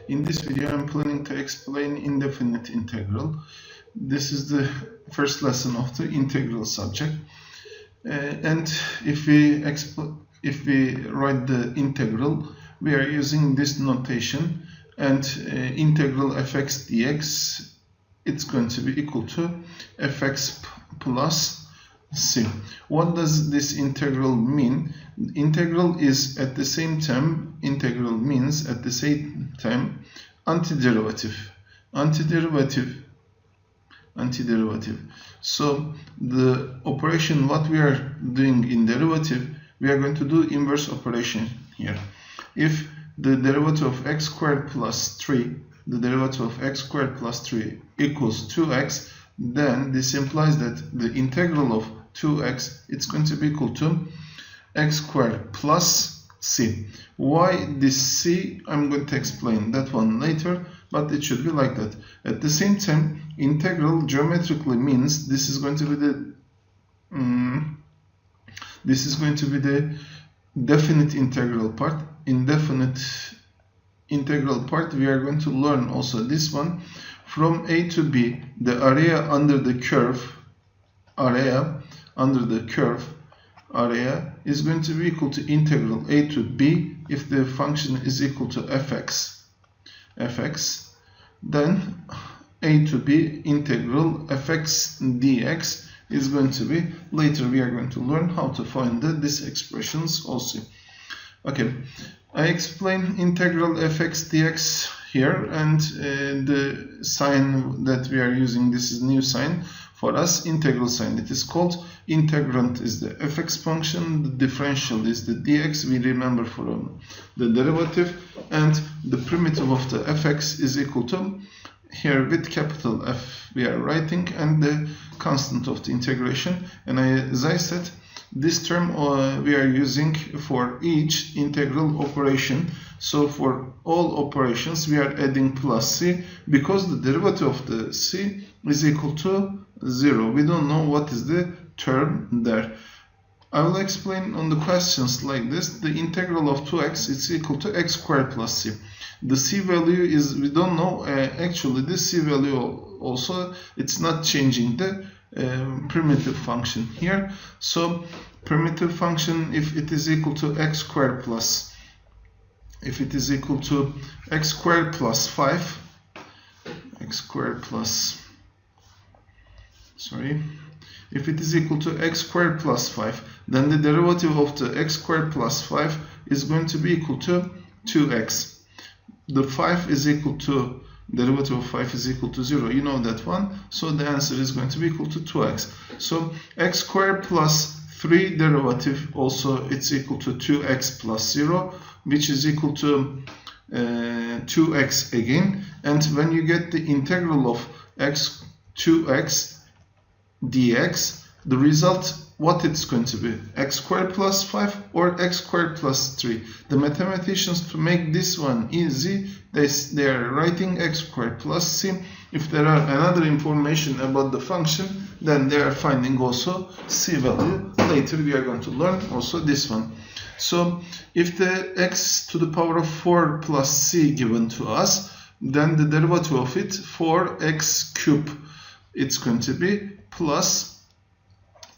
In this video I'm planning to explain indefinite integral. This is the first lesson of the integral subject, and if we write the integral, we are using this notation, and integral fx dx, it's going to be equal to fx plus c. What does this integral mean? Integral is at the same time, integral means at the same time antiderivative. So the operation what we are doing in derivative, we are going to do inverse operation here. If the derivative of x squared plus 3, the derivative of x squared plus 3 equals 2x, then this implies that the integral of 2x, it's going to be equal to x squared plus c. Why this c? I'm going to explain that one later, but it should be like that. At the same time, integral geometrically means this is going to be the definite integral part. Indefinite integral part, we are going to learn also this one. From a to b, the area under the curve, area is going to be equal to integral a to b if the function is equal to fx, then a to b integral fx dx is going to be, later we are going to learn how to find these expressions also. Okay, I explain integral fx dx here, and the sign that we are using, this is new sign for us, integral sign. It is called integrand is the fx function, the differential is the dx, we remember from the derivative, and the primitive of the fx is equal to, here with capital F we are writing, and the constant of the integration. And as I said, this term we are using for each integral operation. So for all operations we are adding plus c, because the derivative of the c is equal to 0. We don't know what is the term there. I will explain on the questions like this. The integral of 2x is equal to x squared plus c. The c value is, we don't know, actually this c value also, it's not changing the primitive function here. So primitive function, if it is equal to x squared plus, if it is equal to x squared plus 5, if it is equal to x squared plus 5, then the derivative of the x squared plus 5 is going to be equal to 2x. The 5 is equal to, derivative of 5 is equal to 0, you know that one, so the answer is going to be equal to 2x. So x squared plus 3 derivative also, it's equal to 2x plus 0, which is equal to 2x again. And when you get the integral of 2x dx, the result, what it's going to be, x squared plus 5 or x squared plus 3. The mathematicians, to make this one easy, they are writing x squared plus c. If there are another information about the function, then they are finding also c value. Later we are going to learn also this one. So if the x to the power of 4 plus c given to us, then the derivative of it, 4x cube, it's going to be plus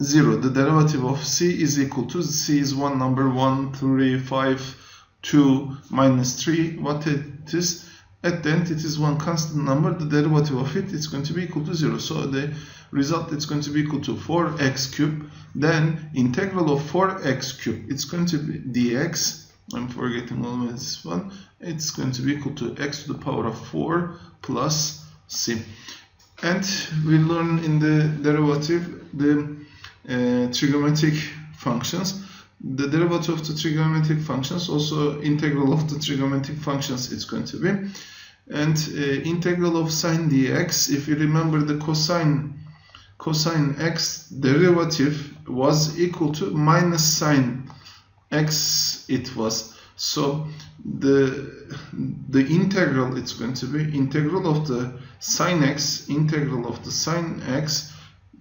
0. The derivative of c is equal to, c is one number, 1, 3, 5, 2, minus 3, what it is. At the end it is one constant number, the derivative of it is going to be equal to 0. So the result is going to be equal to 4x cube. Then integral of 4x cube, it's going to be dx, I'm forgetting always this one, it's going to be equal to x to the power of 4 plus c. And we learn in the derivative the trigonometric functions. The derivative of the trigonometric functions, also integral of the trigonometric functions it's going to be. And integral of sine dx, if you remember the cosine x derivative was equal to minus sine x it was. So the integral, it's going to be integral of the sine x, integral of the sine x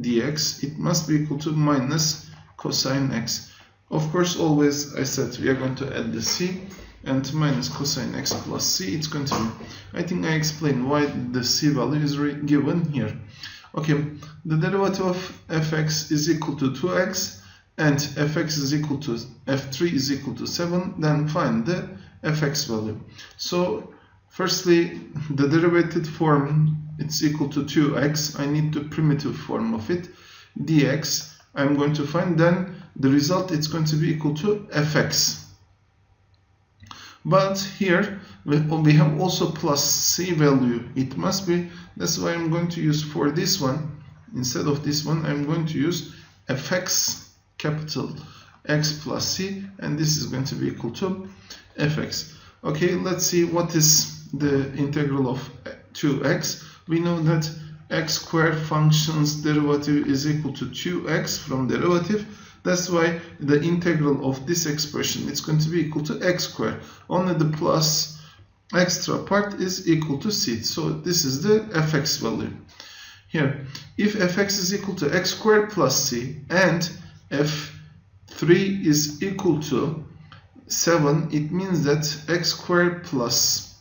dx, it must be equal to minus cosine x. Of course, always I said we are going to add the c, and minus cosine x plus c, it's going to be. I think I explained why the c value is given here. Okay, the derivative of fx is equal to 2x and fx is equal to f3 is equal to 7. Then find the fx value. So firstly, the derivative form, it's equal to 2x. I need the primitive form of it, dx. I'm going to find, then the result, it's going to be equal to fx. But here we have also plus c value. It must be, that's why I'm going to use for this one, instead of this one, I'm going to use fx capital x plus c, and this is going to be equal to fx. Okay, let's see what is the integral of 2x. We know that x squared function's derivative is equal to 2x from derivative. That's why the integral of this expression is going to be equal to x squared. Only the plus extra part is equal to c. So this is the fx value. Here, if fx is equal to x squared plus c and f3 is equal to 7, it means that x squared plus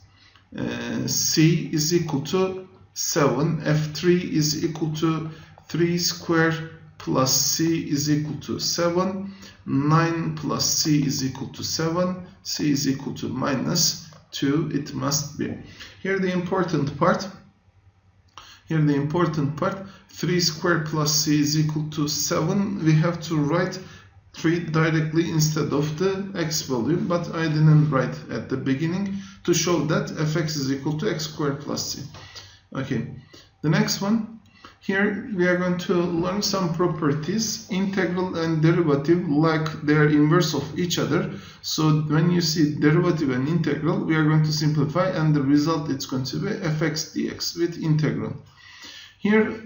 c is equal to 7. f3 is equal to 3 squared plus c is equal to 7. 9 plus c is equal to 7. C is equal to minus 2. It must be. Here the important part. 3 squared plus c is equal to 7. We have to write 3 directly instead of the x value, but I didn't write at the beginning to show that fx is equal to x squared plus c. Okay, the next one. Here we are going to learn some properties. Integral and derivative, like they are inverse of each other. So when you see derivative and integral, we are going to simplify, and the result it's going to be fx dx with integral. Here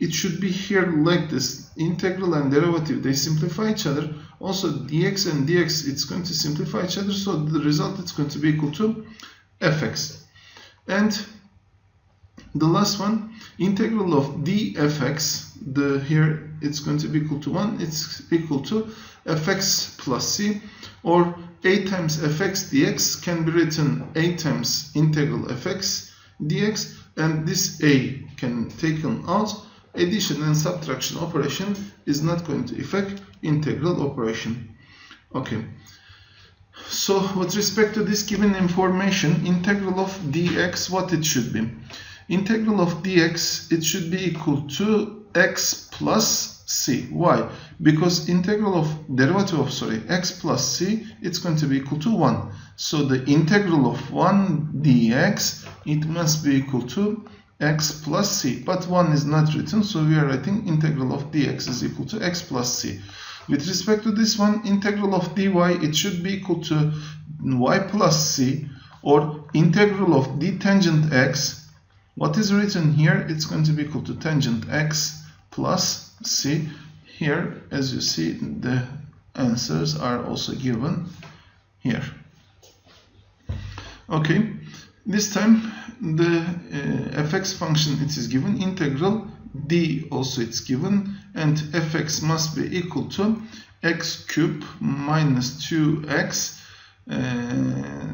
it should be here like this. Integral and derivative, they simplify each other. Also dx and dx, it's going to simplify each other. So the result it's going to be equal to fx. And the last one, integral of dfx, here it's going to be equal to 1, it's equal to fx plus c, or a times fx dx can be written a times integral fx dx, and this a can taken out. Addition and subtraction operation is not going to affect integral operation. Okay. So with respect to this given information, integral of dx, what it should be? Integral of dx, it should be equal to x plus c. Why? Because integral of derivative of x plus c, it's going to be equal to 1. So the integral of 1 dx, it must be equal to x plus c. But 1 is not written, so we are writing integral of dx is equal to x plus c. With respect to this one, integral of dy, it should be equal to y plus c, or integral of d tangent x. What is written here, it's going to be equal to tangent x plus c. Here, as you see, the answers are also given here. Okay, this time the fx function, it is given, integral d also it's given, and fx must be equal to x cubed minus 2x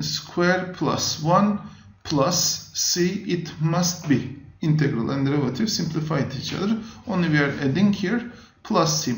squared plus 1 plus c. It must be integral and derivative simplified each other, only we are adding here plus c.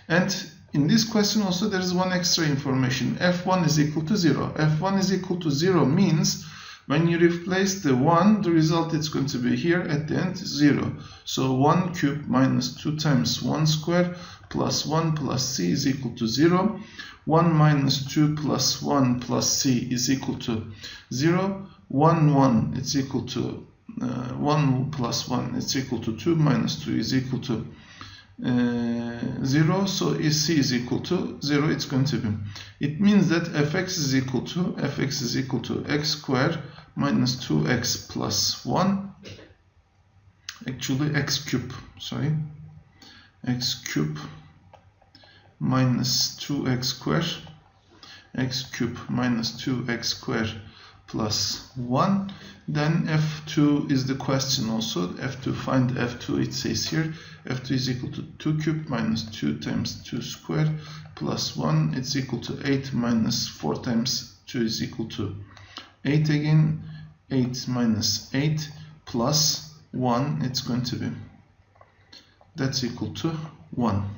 And in this question also there is one extra information. f1 is equal to 0. f1 is equal to 0 means when you replace the 1, the result is going to be here at the end 0. So 1 cubed minus 2 times 1 squared plus 1 plus c is equal to 0. 1 minus 2 plus 1 plus c is equal to 0. 1, 1, it's equal to 1 plus 1, it's equal to 2, minus 2 is equal to 0. So if c is equal to 0, it's going to be. It means that fx is equal to x squared minus 2x plus 1. Actually, x cubed minus 2x squared. X cubed minus 2x squared plus 1. Then f2 is the question also. F2, find f2, it says here f2 is equal to 2 cubed minus 2 times 2 squared plus 1. It's equal to 8 minus 4 times 2 is equal to 8 again. 8 minus 8 plus 1, it's going to be, that's equal to 1.